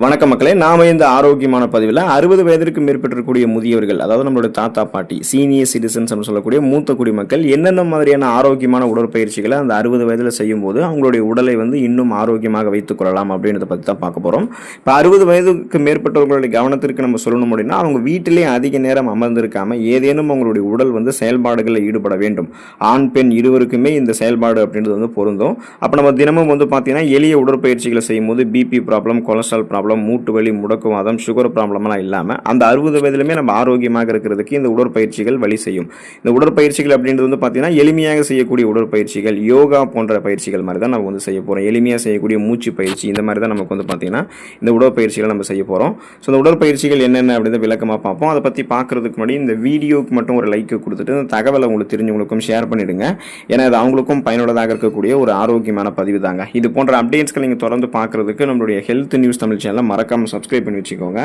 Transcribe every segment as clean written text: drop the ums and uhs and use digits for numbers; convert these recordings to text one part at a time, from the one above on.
வணக்கம் மக்களே, நாம இந்த ஆரோக்கியமான பதிவில் 60 வயதிற்கு மேற்பட்டிருக்கக்கூடிய முதியவர்கள், அதாவது நம்மளுடைய தாத்தா பாட்டி, சீனியர் சிட்டிசன்ஸ் அப்படின்னு சொல்லக்கூடிய மூத்த குடிமக்கள் என்னென்ன மாதிரியான ஆரோக்கியமான உடற்பயிற்சிகளை அந்த 60 வயதில் செய்யும்போது அவங்களுடைய உடலை இன்னும் ஆரோக்கியமாக வைத்துக் கொள்ளலாம் அப்படின்றத பற்றி தான் பார்க்க போகிறோம். இப்போ 60 வயதுக்கு மேற்பட்டவர்களுடைய கவனத்திற்கு நம்ம சொல்லணும் அப்படின்னா, அவங்க வீட்டிலே அதிக நேரம் அமர்ந்திருக்காம ஏதேனும் அவங்களுடைய உடல் செயல்பாடுகளில் ஈடுபட வேண்டும். ஆண் பெண் இருவருக்குமே இந்த செயல்பாடு அப்படின்றது பொருந்தும். அப்போ நம்ம தினமும் பார்த்தீங்கன்னா எளிய உடற்பயிற்சிகளை செய்யும்போது பிபி ப்ராப்ளம், கொலஸ்ட்ரால் ப்ராப்ளம், மூட்டு வலி, முடக்குவாதம், சுகர் ப்ராப்ளம்லாம் இல்லாமல் அந்த 60 வயதிலுமே நம்ம ஆரோக்கியமாக இருக்கிறதுக்கு இந்த உடற்பயிற்சிகள் வழி செய்யும். இந்த உடற்பயிற்சிகள் அப்படின்றது பார்த்தீங்கன்னா எளிமையாக செய்யக்கூடிய உடற்பயிற்சிகள், யோகா போன்ற பயிற்சிகள் மாதிரி தான் நம்ம செய்ய போகிறோம். எளிமையாக செய்யக்கூடிய மூச்சு பயிற்சி, இந்த மாதிரி தான் நமக்கு பார்த்தீங்கன்னா இந்த உடற்பயிற்சிகள் நம்ம செய்ய போகிறோம். ஸோ இந்த உடற்பயிற்சிகள் என்னென்ன அப்படின்னு விளக்கமாக பார்ப்போம். அதை பற்றி பார்க்கறதுக்கு முன்னாடி இந்த வீடியோக்கு மட்டும் ஒரு லைக் கொடுத்துட்டு இந்த தகவலை உங்களுக்கு தெரிஞ்சவங்களுக்கும் ஷேர் பண்ணிடுங்க. ஏன்னா அது அவங்களுக்கும் பயனுள்ளதாக இருக்கக்கூடிய ஒரு ஆரோக்கியமான பதிவு தாங்க. இது போன்ற அப்டேட்ஸ்களை நீங்கள் தொடர்ந்து பார்க்கறதுக்கு நம்மளுடைய ஹெல்த் நியூஸ் தமிழ் சேனல் மறக்காம சப்ஸ்கிரைப் பண்ணி வச்சுக்கோங்க.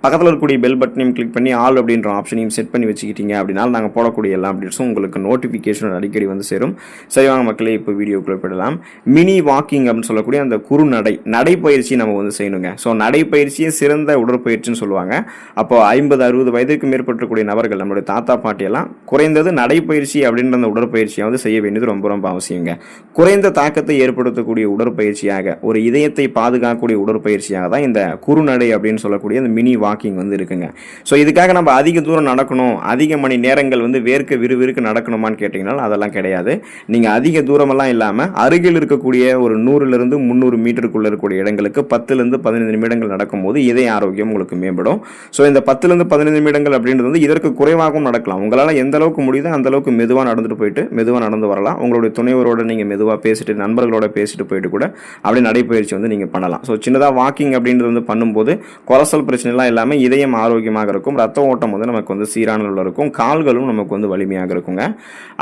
பக்கத்தில் இருக்கக்கூடிய பெல் பட்டனையும் கிளிக் பண்ணி ஆல் அப்படின்ற ஆப்ஷனையும் செட் பண்ணி வச்சுக்கிட்டீங்க அப்படின்னா நாங்கள் போடக்கூடிய எல்லா அப்டேட்ஸும் உங்களுக்கு நோட்டிஃபிகேஷன் அடிக்கடி சேரும். சரி வாங்க மக்களே, இப்போ வீடியோக்குள்ள போயிடலாம். மினி வாக்கிங் அப்படின்னு சொல்லக்கூடிய அந்த குறுநடை நடைப்பயிற்சி நம்ம செய்யணுங்க. ஸோ நடைப்பயிற்சியே சிறந்த உடற்பயிற்சின்னு சொல்லுவாங்க. அப்போ 50-60 வயதுக்கு மேற்பட்டக்கூடிய நபர்கள், நம்மளுடைய தாத்தா பாட்டியெல்லாம் குறைந்தது நடைப்பயிற்சி அப்படின்ற அந்த உடற்பயிற்சியாவது செய்ய வேண்டியது ரொம்ப ரொம்ப அவசியங்க. குறைந்த தாக்கத்தை ஏற்படுத்தக்கூடிய உடற்பயிற்சியாக, ஒரு இதயத்தை பாதுகாக்கக்கூடிய உடற்பயிற்சியாக தான் இந்த குறுநடை அப்படின்னு சொல்லக்கூடிய அந்த மினி வாக்கிங் இருக்குங்க. ஸோ இதுக்காக நம்ம அதிக தூரம் நடக்கணும், அதிக மணி நேரங்கள் வேர்க்க விறுவிறுக்கு நடக்கணுமான்னு கேட்டிங்கன்னா அதெல்லாம் கிடையாது. நீங்கள் அதிக தூரமெல்லாம் இல்லாமல் அருகில் இருக்கக்கூடிய ஒரு 100-300 மீட்டருக்குள்ள இருக்கக்கூடிய இடங்களுக்கு 10-15 நிமிடங்கள் நடக்கும்போது இதய ஆரோக்கியம் உங்களுக்கு மேம்படும். ஸோ இந்த 10-15 நிமிடங்கள் அப்படின்றது இதற்கு குறைவாகவும் நடக்கலாம். உங்களால் எந்த அளவுக்கு முடியுதோ அந்த அளவுக்கு மெதுவாக நடந்துட்டு போயிட்டு மெதுவாக நடந்து வரலாம். உங்களுடைய துணைவரோட நீங்கள் மெதுவாக பேசிட்டு, நண்பர்களோட பேசிட்டு போயிட்டு கூட அப்படி நடைப்பயிற்சி நீங்கள் பண்ணலாம். ஸோ சின்னதாக வாக்கிங் அப்படின்றது பண்ணும்போது கொலஸ்ட்ரால் பிரச்சனைலாம் இல்லாமல் இதயம் ஆரோக்கியமாக இருக்கும். ரத்த ஓட்டம் நமக்கு சீரான இருக்கும். கால்களும் நமக்கு வலிமையாக இருக்குங்க.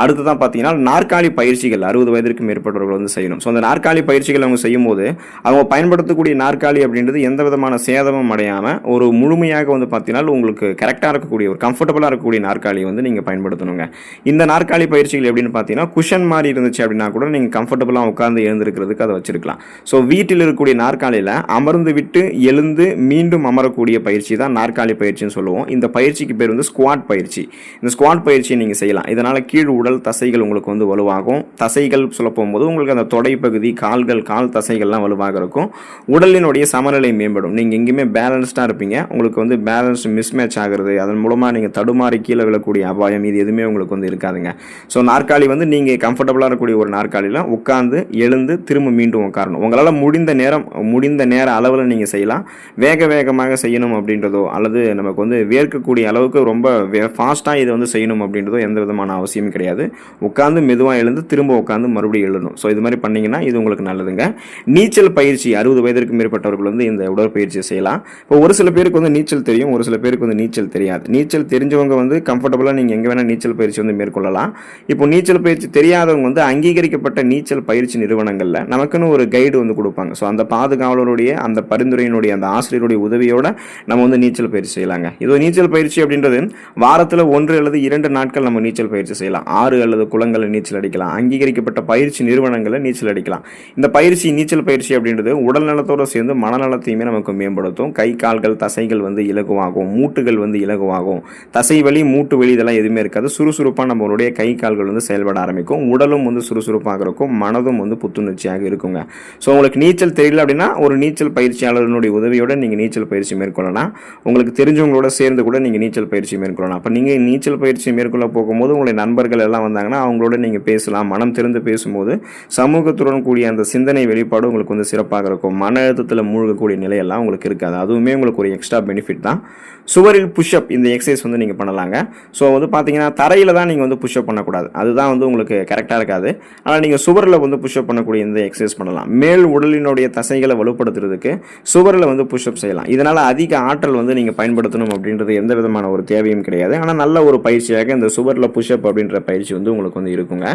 அடுத்ததான் பார்த்தீங்கன்னா நாற்காலி பயிற்சிகள் 60 வயதிற்கு மேற்பட்டவர்கள் செய்யணும். ஸோ அந்த நாற்காலி பயிற்சிகள் அவங்க செய்யும்போது அவங்க பயன்படுத்தக்கூடிய நாற்காலி அப்படின்றது எந்த விதமான சேதமும் அடையாமல் ஒரு முழுமையாக பார்த்தீங்கன்னா உங்களுக்கு கரெக்டாக இருக்கக்கூடிய ஒரு கம்ஃபர்டபுளாக இருக்கக்கூடிய நாற்காலி நீங்கள் பயன்படுத்தணுங்க. இந்த நாற்காலி பயிற்சிகள் எப்படின்னு பார்த்தீங்கன்னா குஷன் மாதிரி இருந்துச்சு அப்படின்னா கூட நீங்கள் கம்ஃபர்டபுளாக உட்கார்ந்து எழுந்திருக்கிறதுக்கு அதை வச்சிருக்கலாம். ஸோ வீட்டில் இருக்கக்கூடிய நாற்காலியில் அமர்ந்து விட்டு எழுந்து மீண்டும் அமரக்கூடிய பயிற்சி தான் நாற்காலி பயிற்சின்னு சொல்லுவோம். இந்த பயிற்சிக்கு பேர் ஸ்குவாட் பயிற்சி. இந்த ஸ்குவாட் பயிற்சியை நீங்கள் செய்யலாம். இதனால் கீழ் உடல் தசைகள் உங்களுக்கு வலுவாகும். தசைகள் சொல்ல போகும்போது உங்களுக்கு அந்த தொடை பகுதி, கால்கள், கால் தசைகள்லாம் வலுவாக இருக்கும். உடலினுடைய சமநிலை மேம்படும். நீங்கள் எங்கேயுமே பேலன்ஸ்டாக இருப்பீங்க. உங்களுக்கு பேலன்ஸ் மிஸ்மேட்ச் ஆகிறது, அதன் மூலமாக நீங்கள் தடுமாறி கீழே விழக்கூடிய அபாயம் இது எதுவுமே உங்களுக்கு இருக்காதுங்க. ஸோ நாற்காலி நீங்கள் கம்ஃபர்டபுளாக இருக்கக்கூடிய ஒரு நாற்காலியில் உட்கார்ந்து எழுந்து திரும்ப மீண்டும் உட்காரணும். உங்களால் முடிந்த நேர அளவில் நீங்கள் செய்யலாம். வேகமாக செய்யணும் அப்படின்றதோ அல்லது நமக்கு வேர்க்கக்கூடிய அளவுக்கு ரொம்ப ஃபாஸ்ட்டாக இதை செய்யணும் அப்படின்றதோ எந்த விதமான அவசியமும் கிடையாது. உட்காந்து மெதுவாக எழுந்து திரும்ப உட்காந்து மறுபடியும் எழுதணும். ஸோ இது மாதிரி பண்ணிங்கன்னா இது உங்களுக்கு நல்லதுங்க. நீச்சல் பயிற்சி 60 வயதிற்கு மேற்பட்டவர்கள் இந்த உடற்பயிற்சியை செய்யலாம். இப்போ ஒரு சில பேருக்கு நீச்சல் தெரியும், ஒரு சில பேருக்கு நீச்சல் தெரியாது. நீச்சல் தெரிஞ்சவங்க கம்ஃபர்டபுளாக நீங்கள் எங்கே வேணால் நீச்சல் பயிற்சி மேற்கொள்ளலாம். இப்போ நீச்சல் பயிற்சி தெரியாதவங்க அங்கீகரிக்கப்பட்ட நீச்சல் பயிற்சி நிறுவனங்களில் நமக்குன்னு ஒரு கைடு கொடுப்பாங்க. ஸோ அந்த பாதுகாவலருடைய அந்த பரிந்துரையினுடைய அந்த ஆசிரியருடைய உதவியோட நம்ம நீச்சல் பயிற்சி செய்யலாங்க. இது நீச்சல் பயிற்சி அப்படின்றது வாரத்தில் 1 அல்லது 2 நாட்கள் நம்ம நீச்சல் பயிற்சி செய்யலாம். 6 அல்லது குளங்களில் நீச்சல் அடிக்கலாம். அங்கீகரிக்கப்பட்ட பயிற்சி நிறுவனங்களில் நீச்சல் அடிக்கலாம். இந்த நீச்சல் பயிற்சி அப்படின்றது உடல் நலத்தோடு சேர்ந்து மனநலத்தையுமே நமக்கு மேம்படுத்தும். கை கால்கள் தசைகள் இலகுவாகும், மூட்டுகள் இலகுவாகும். தசை வலி, மூட்டு வலி இதெல்லாம் எதுவுமே இருக்காது. சுறுசுறுப்பாக நம்மளுடைய கை கால்கள் செயல்பட ஆரம்பிக்கும். உடலும் சுறுசுறுப்பாக இருக்கும். மனதும் புத்துணர்ச்சியாக இருக்குங்க. ஸோ உங்களுக்கு நீச்சல் தெரியல அப்படின்னா ஒரு நீச்சல் பயிற்சியாளர்களுடைய உதவியோட நீங்கள் நீச்சல் பயிற்சி மேற்கொள்ளலாம். உங்களுக்கு தெரிஞ்சவங்களோட சேர்ந்து கூட நீங்கள் நீச்சல் பயிற்சி மேற்கொள்ளலாம். அப்போ நீங்கள் நீச்சல் பயிற்சி மேற்கொள்ள போகும்போது உங்களுடைய நண்பர்கள் எல்லாம் வந்தாங்கன்னா அவங்களோட நீங்கள் பேசலாம். மனம் திறந்து பேசும்போது சமூகத்துடன் கூடிய அந்த சிந்தனை வெளிப்பாடு உங்களுக்கு சிறப்பாக இருக்கும். மன அழுத்தத்தில் மூழ்கக்கூடிய நிலையெல்லாம் உங்களுக்கு இருக்காது. அதுவுமே உங்களுக்கு ஒரு எக்ஸ்ட்ரா பெனிஃபிட் தான். சுவரில் புஷ்அப் இந்த எக்ஸசைஸ் நீங்கள் பண்ணலாங்க. ஸோ பார்த்தீங்கன்னா தரையில் தான் நீங்கள் புஷ்அப் பண்ணக்கூடாது. அதுதான் உங்களுக்கு கரெக்டாக இருக்காது. ஆனால் நீங்கள் சுவரில் புஷ்அப் பண்ணக்கூடிய இந்த எக்ஸசைஸ் பண்ணலாம். மேல் உடலினுடைய தசைகளை வலுப்படுத்துறதுக்கு சுவரில் புஷ்அப் செய்யலாம். இதனால் அதிக ஆற்றல் நீங்கள் பயன்படுத்தணும் அப்படின்றது எந்த விதமான ஒரு தேவையும் கிடையாது. ஆனால் நல்ல ஒரு பயிற்சியாக இந்த சுவரில் புஷ்அப் அப்படின்ற பயிற்சி உங்களுக்கு இருக்குங்க.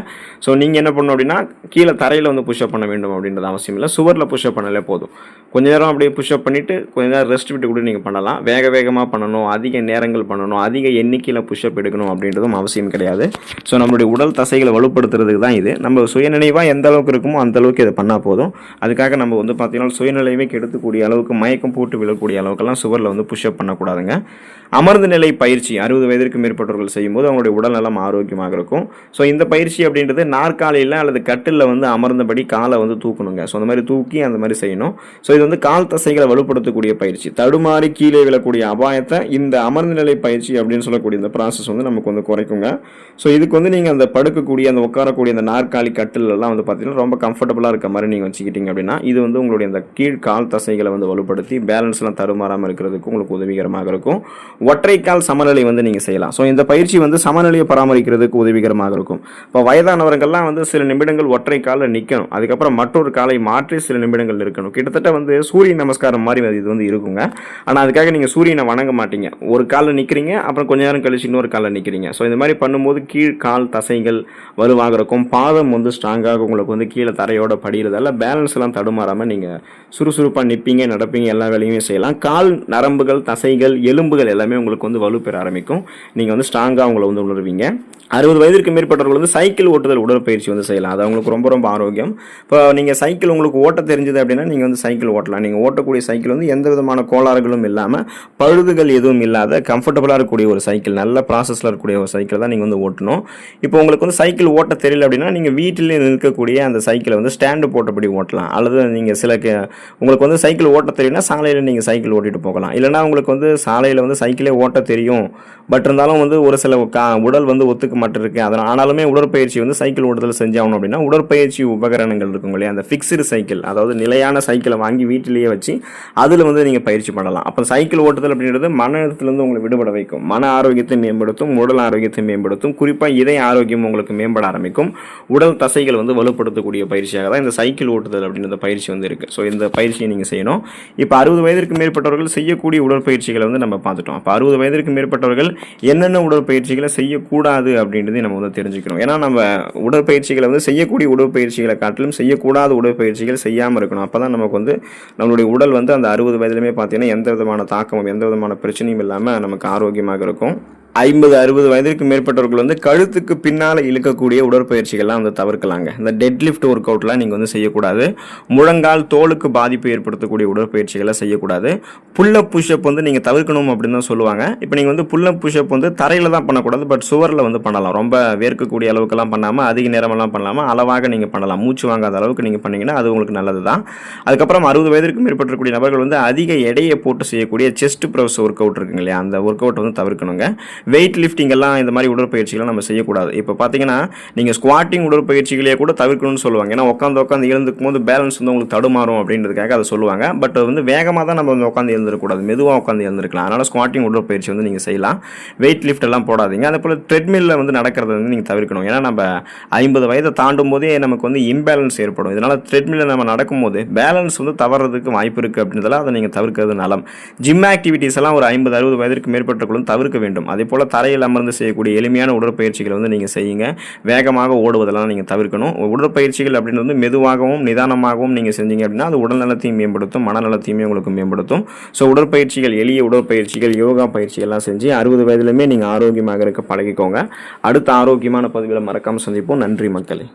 ஸோ நீங்கள் என்ன பண்ணணும் அப்படின்னா கீழே தரையில் புஷ்அப் பண்ண வேண்டும் அப்படின்றது அவசியம் இல்லை. சுவரில் புஷ்அப் பண்ணாலே போதும். கொஞ்ச நேரம் அப்படியே புஷ்அப் பண்ணிவிட்டு கொஞ்ச நேரம் ரெஸ்ட் விட்டு கூட நீங்கள் பண்ணலாம். வேகமாக பண்ணணும், அதிக நேரங்கள் பண்ணணும், அதிக எண்ணிக்கையில் புஷ்அப் எடுக்கணும் அப்படின்றதும் அவசியம் கிடையாது. ஸோ நம்மளுடைய உடல் தசைகளை வலுப்படுத்துறதுக்கு தான் இது. நம்ம சுயநினைவாக எந்த அளவுக்கு இருக்குமோ அந்த அளவுக்கு இதை பண்ணால் போதும். அதுக்காக நம்ம பார்த்தீங்கன்னா சுயநிலையுமே கெடுத்துக்கூடிய அளவுக்கு அளவுக்கு மயக்கம் போட்டு விழக்கூடிய அளவுக்கெல்லாம் சுவரில் வந்து புஷ்அப் பண்ணக்கூடாதுங்க. அமர்ந்த நிலை பயிற்சி 60 வயதிற்கு மேற்பட்டவர்கள் செய்யும்போது அவங்களுடைய உடல்நலம் ஆரோக்கியமாக இருக்கும். ஸோ இந்த பயிற்சி அப்படின்றது நாற்காலியில் அல்லது கட்டிலில் வந்து அமர்ந்தபடி காலை வந்து தூக்கணுங்க. ஸோ அந்த மாதிரி தூக்கி அந்த மாதிரி செய்யணும். ஸோ இது வந்து கால் தசைகளை வலுப்படுத்தக்கூடிய பயிற்சி. தடுமாறி கீழே விழக்கூடிய அபாயத்தை இந்த அமர்ந்த நிலை பயிற்சி அப்படின்னு சொல்லக்கூடிய இந்த ப்ராசஸ் வந்து நமக்கு வந்து குறைக்குங்க. ஸோ இதுக்கு வந்து நீங்கள் அந்த படுக்கக்கூடிய அந்த உட்காரக்கூடிய அந்த நாற்காலி கட்டிலெல்லாம் வந்து பார்த்தீங்கன்னா ரொம்ப கம்ஃபர்டபுளாக இருக்க மாதிரி நீங்கள் வச்சுக்கிட்டீங்க அப்படின்னா இது வந்து உங்களுடைய அந்த கீழ் கால் தசைகளை வந்து வலுப்படுத்தி பேலன்ஸ்லாம் தடுமாறாமல் இருக்கிறதுக்கு உங்களுக்கு உதவிகரமாக இருக்கும். ஒற்றைக்கால் சமநிலை வந்து நீங்கள் செய்யலாம். ஸோ இந்த பயிற்சி வந்து சமநிலையை பராமரிக்கிறதுக்கு உதவிகரமாக இருக்கும். இப்போ வயதானவர்கள்லாம் வந்து சில நிமிடங்கள் ஒற்றை காலில் நிற்கணும். அதுக்கப்புறம் மற்றொரு காலை மாற்றி சில நிமிடங்கள் இருக்கணும். கிட்டத்தட்ட வந்து சூரிய நமஸ்காரம் மாதிரி இது வந்து இருக்குங்க. ஆனால் அதுக்காக நீங்கள் சூரியனை வணங்க மாட்டீங்க. ஒரு காலில் நிற்கிறீங்க, அப்புறம் கொஞ்ச நேரம் கழிச்சு இன்னொரு காலில் நிற்கிறீங்க. ஸோ இந்த மாதிரி பண்ணும்போது கீழ் கால் தசைகள் வலுவாக இருக்கும். பாதம் வந்து ஸ்ட்ராங்காக உங்களுக்கு வந்து கீழே தரையோட படிகிறதால பேலன்ஸ் எல்லாம் தடுமாறாமல் நீங்கள் சுறுசுறுப்பாக நிற்பீங்க, நடப்பீங்க, எல்லா வேலையுமே செய்யலாம். கால் நரம்புகள், தசைகள், எலும்புகள் எல்லாமே உங்களுக்கு வந்து வலுப்பெற ஆரம்பிக்கும். நீங்கள் வந்து ஸ்ட்ராங்காக உங்களை வந்து உணர்வீங்க. 60 வயதிற்கு மேற்பட்டவர்கள் வந்து சைக்கிள் ஓட்டுதல் உடற்பயிற்சி வந்து செய்யலாம். அது அவங்களுக்கு ரொம்ப ரொம்ப ஆரோக்கியம். இப்போ நீங்கள் சைக்கிள் உங்களுக்கு ஓட்ட தெரிஞ்சது அப்படின்னா நீங்கள் வந்து சைக்கிள் ஓட்டலாம். நீங்கள் ஓட்டக்கூடிய சைக்கிள் வந்து எந்த விதமான கோளாறுகளும் இல்லாமல் பழுதுகள் எதுவும் இல்லாத கம்ஃபர்டபுளாக இருக்கக்கூடிய ஒரு சைக்கிள், நல்ல ப்ராசஸில் இருக்கக்கூடிய ஒரு சைக்கிள் தான் நீங்கள் வந்து ஓட்டணும். இப்போ உங்களுக்கு வந்து சைக்கிள் ஓட்ட தெரியல அப்படின்னா நீங்கள் வீட்டிலே நிற்கக்கூடிய அந்த சைக்கிளை வந்து ஸ்டாண்டு போட்டபடி ஓட்டலாம். அல்லது நீங்கள் உங்களுக்கு வந்து சைக்கிள் ஓட்ட தெரியும்னா சாலையில் நீங்கள் சைக்கிள் ஓட்டிட்டு போகலாம். இல்லைனா உங்களுக்கு வந்து சாலையில் வந்து சைக்கிளே ஓட்ட தெரியும், பட் இருந்தாலும் வந்து ஒரு சில உடல் வந்து ஒத்துக்க மாட்டிருக்கு. அதனால் ஆனாலுமே உடற்பயிற்சி வந்து சைக்கிள் ஓட்டுதல் செஞ்சாகணும் அப்படின்னா உடற்பயிற்சி உபகரணங்கள் இருக்கும் இல்லையா, அந்த ஃபிக்ஸ்டு சைக்கிள், அதாவது நிலையான சைக்கிளை வாங்கி வீட்டிலேயே வச்சு அதில் வந்து நீங்கள் பயிற்சி பண்ணலாம். அப்போ சைக்கிள் ஓட்டுதல் அப்படின்றது மன அழுத்தத்திலிருந்து உங்களை விடுபட வைக்கும், மன ஆரோக்கியத்தை மேம்படுத்தும், உடல் ஆரோக்கியத்தை மேம்படுத்தும், குறிப்பாக இதய ஆரோக்கியம் உங்களுக்கு மேம்பட ஆரம்பிக்கும். உடல் தசைகள் வந்து வலுப்படுத்தக்கூடிய பயிற்சியாக தான் இந்த சைக்கிள் ஓட்டுதல் அப்படின்ற பயிற்சி வந்து இருக்குது. ஸோ இந்த பயிற்சியை நீங்கள் செய்யணும். இப்போ 60 வயதிற்கு மேற்பட்டவர்கள் செய்யக்கூடிய உடற்பயிற்சிகளை வந்து நம்ம பார்த்துட்டோம். அப்போ 60 வயதிற்கு மேற்பட்டவர்கள் என்னென்ன உடற்பயிற்சிகளை செய்யக்கூடாது அப்படின்றதையும் நம்ம வந்து தெரிஞ்சுக்கணும். ஏன்னா நம்ம உடற்பயிற்சிகளை வந்து செய்யக்கூடிய உடற்பயிற்சிகளை காட்டிலும் செய்யக்கூடாத உடற்பயிற்சிகள் செய்யாமல் இருக்கணும். அப்போ தான் நமக்கு வந்து நம்மளுடைய உடல் வந்து அந்த 60 வயதிலுமே பார்த்தீங்கன்னா எந்த விதமான தாக்கமும் எந்த விதமான பிரச்சனையும் இல்லாமல் நமக்கு ஆரோக்கியமாக இருக்கும். 50-60 வயதிற்கு மேற்பட்டவர்கள் வந்து கழுத்துக்கு பின்னால் இழுக்கக்கூடிய உடற்பயிற்சிகள்லாம் வந்து தவிர்க்கலாங்க. இந்த டெட் லிஃப்ட் ஒர்க் அவுட்லாம் நீங்கள் வந்து செய்யக்கூடாது. முழங்கால் தோலுக்கு பாதிப்பு ஏற்படுத்தக்கூடிய உடற்பயிற்சிகளை செய்யக்கூடாது. புல்லப் புஷ்அப் வந்து நீங்கள் தவிர்க்கணும் அப்படின்னு தான் சொல்லுவாங்க. இப்போ நீங்கள் வந்து புல்லப் புஷ்அப் வந்து தரையில் தான் பண்ணக்கூடாது, பட் சுவரில் வந்து பண்ணலாம். ரொம்ப வேர்க்கக்கூடிய அளவுக்கெல்லாம் பண்ணாமல் அதிக நேரமெல்லாம் பண்ணலாமல் அளவாக நீங்கள் பண்ணலாம். மூச்சு வாங்காத அளவுக்கு நீங்கள் பண்ணிங்கன்னா அது உங்களுக்கு நல்லது தான். அதுக்கப்புறம் 60 வயதிற்கு மேற்பட்டக்கூடிய நபர்கள் வந்து அதிக எடையை போட்டு செய்யக்கூடிய செஸ்ட் ப்ரெஸ் ஒர்க் அவுட் இருக்குங்க இல்லையா, அந்த ஒர்க் அவுட் வந்து தவிர்க்கணுங்க. வெயிட் லிஃப்டிங் எல்லாம் இந்த மாதிரி உடற்பயிற்சிகளை நம்ம செய்யக்கூடாது. இப்போ பார்த்தீங்கன்னா நீங்கள் ஸ்குவாட்டிங் உடற்பயிற்சிகளையே கூட தவிர்க்கணும்னு சொல்லுவாங்க. ஏன்னா உட்காந்து எழுந்துக்கும் போது பேலன்ஸ் வந்து உங்களுக்கு தடுமாறும் அப்படின்றதுக்காக அதை சொல்லுவாங்க. பட் வந்து வேகமாக தான் நம்ம வந்து உட்காந்து எழுந்திருக்கக்கூடாது, மெதுவாக உட்காந்து எழுந்திருக்கலாம். அதனால் ஸ்குவாட்டிங் உடற்பயிற்சி வந்து நீங்கள் செய்யலாம். வெயிட் லிஃப்ட் எல்லாம் போடாதீங்க. அதே போல் ட்ரெட்மில்ல வந்து நடக்கிறத வந்து நீங்கள் தவிர்க்கணும். ஏன்னா நம்ம 50 வயதை தாண்டும் போதே நமக்கு வந்து இம்பேலன்ஸ் ஏற்படும். இதனால் ட்ரெட்மில்ல நம்ம நடக்கும்போது பேலன்ஸ் வந்து தவறதுக்கு வாய்ப்பு இருக்குது அப்படின்றதால அதை நீங்கள் தவிர்க்கிறது நலம். ஜிம் ஆக்டிவிட்டீஸ் எல்லாம் ஒரு 50-60 வயதிற்கு மேற்பட்டவர்களும் தவிர்க்க வேண்டும். அதே போல் தரையில் அமர்ந்து செய்யக்கூடிய எளிமையான உடற்பயிற்சிகளை வந்து நீங்கள் செய்யுங்க. வேகமாக ஓடுவதெல்லாம் நீங்கள் தவிர்க்கணும். உடற்பயிற்சிகள் அப்படின்றது வந்து மெதுவாகவும் நிதானமாகவும் நீங்கள் செஞ்சீங்க அப்படின்னா அது உடல் நலத்தையும் மேம்படுத்தும், மனநலத்தையுமே உங்களுக்கு மேம்படுத்தும். ஸோ உடற்பயிற்சிகள், எளிய உடற்பயிற்சிகள், யோகா பயிற்சிகள்லாம் செஞ்சு 60 வயதிலுமே நீங்கள் ஆரோக்கியமாக இருக்க பழகிக்கோங்க. அடுத்த ஆரோக்கியமான பதிவில் மறக்காமல் சந்திப்போம். நன்றி மக்களே.